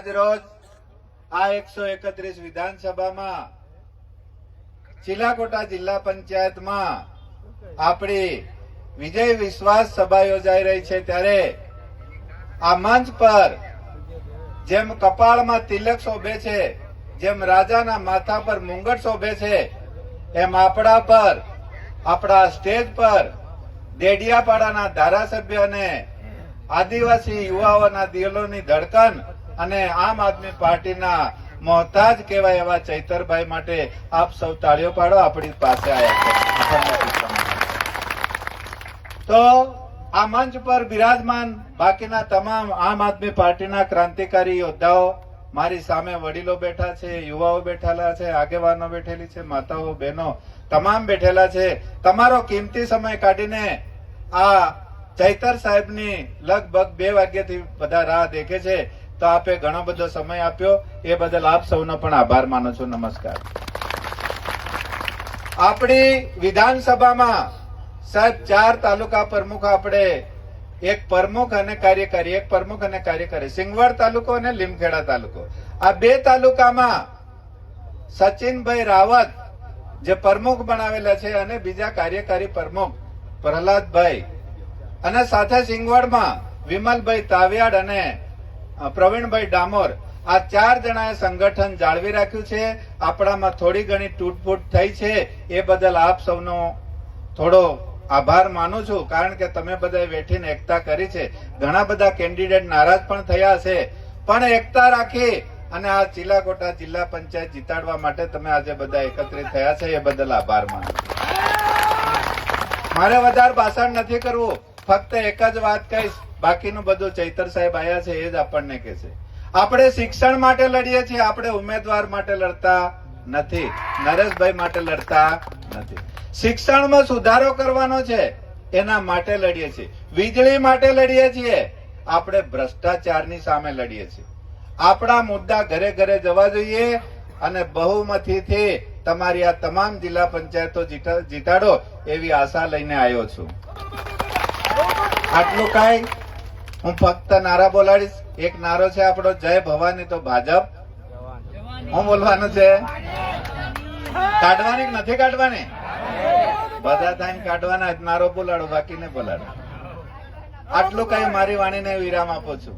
આજ રોજ આ 131 વિધાનસભામાં ચિલાકોટા જિલ્લા પંચાયતમાં આપણી વિજય વિશ્વાસ સભા યોજાઈ રહી છે ત્યારે આ મંચ પર જેમ કપાળમાં તિલક શોભે છે, જેમ રાજાના માથા પર મુંગટ શોભે છે, એમ આપણા સ્ટેજ પર દેડિયાપાડાના ધારાસભ્ય અને આદિવાસી યુવાઓના દિલોની ધડકન અને આમ આદમી પાર્ટીના મોહતાજ કહેવાય એવા ચૈતરભાઈ માટે આપ સૌ તાળીઓ પાડો. આપણી પાસે આવ્યા છે તો આ મંચ પર બિરાજમાન બાકીના તમામ આમ આદમી પાર્ટીના ક્રાંતિકારી યોદ્ધાઓ, મારી સામે વડીલો બેઠા છે, યુવાઓ બેઠેલા છે, આગેવાનો બેઠેલી છે, માતાઓ બહેનો તમામ બેઠેલા છે. તમારો કિંમતી સમય કાઢીને આ ચૈતર સાહેબની લગભગ 2 વાગ્યાથી બધા રાહ દેખે છે, તો આપે ઘણો બધો સમય આપ્યો એ બદલ આપ સૌનો પણ આભાર માનું છું. નમસ્કાર. આપણી વિધાનસભામાં સાહેબ 4 તાલુકા પ્રમુખ, આપણે એક પ્રમુખ અને કાર્યકારી, સિંગવડ તાલુકો અને લીમખેડા તાલુકો, આ 2 તાલુકામાં સચિનભાઈ રાવત જે પ્રમુખ બનાવેલા છે અને બીજા કાર્યકારી પ્રમુખ પ્રહલાદભાઈ, અને સાથે સિંગવડમાં વિમલભાઈ તાવિયાડ અને પ્રવીણભાઈ ડામોર, આ 4 જણાએ સંગઠન જાળવી રાખ્યું છે. આપણામાં થોડી ઘણી તૂટફૂટ થઈ છે, એ બદલ આપ સૌનો થોડો આભાર માનું છું, કારણ કે તમે બધાએ વેઠીને એકતા કરી છે. ઘણા બધા કેન્ડિડેટ નારાજ પણ થયા છે, પણ એકતા રાખી અને આ ચિલાકોટા જિલ્લા પંચાયત જીતાડવા માટે તમે આજે બધા એકત્રિત થયા છે, એ બદલ આભાર માનું છું. મારે વધારે ભાષણ નથી કરવું, ફક્ત એક જ વાત કહીશ. બાકીનું બધું ચૈતર સાહેબ આયા છે એ જ આપણને કહે છે. આપણે શિક્ષણ માટે લડીએ છીએ, આપણે ઉમેદવાર માટે લડતા નથી, નરેશભાઈ માટે લડતા નથી. શિક્ષણમાં સુધારો કરવાનો છે એના માટે લડીએ છીએ, વીજળી માટે લડીએ છીએ, આપણે ભ્રષ્ટાચારની સામે લડીએ છીએ. આપણા મુદ્દા ઘરે ઘરે જવા જોઈએ અને બહુમતીથી તમારી આ તમામ જિલ્લા પંચાયતો જીતાડો એવી આશા લઈને આવ્યો છું. આટલું કાંઈ હું ફક્ત નારા બોલાડીશ. એક નારો છે આપણો, જય ભવાની તો ભાજપ. હું બોલવાનું છે, કાઢવાની નથી કાઢવાની, બધા ટાઈમ કાઢવાના નારો બોલાડો, બાકી ને બોલાડો. આટલું કઈ મારી વાણીને વિરામ આપું છું.